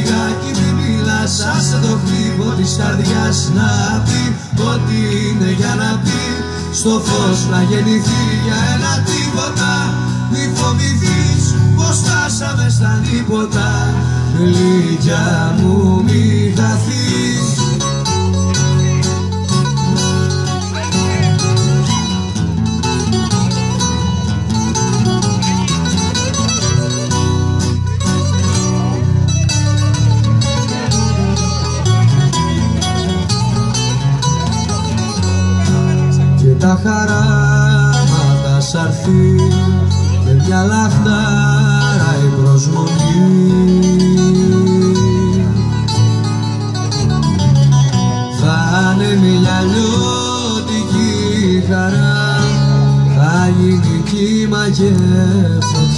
λιγάκι μη μιλάς, άσε το χτύπο της καρδιάς να πει ότι είναι για να πει στο φως να γεννηθεί για ένα τίποτα. Μη φοβηθείς πως φτάσαμε στα τίποτα, γλυκιά μου μη χαθείς. Τα χαράματα σ' αρθεί με μια λαχτάρα η προσμονή. Θα είναι μια λιώτικη χαρά, θα γίνει κύμα και φωτιά.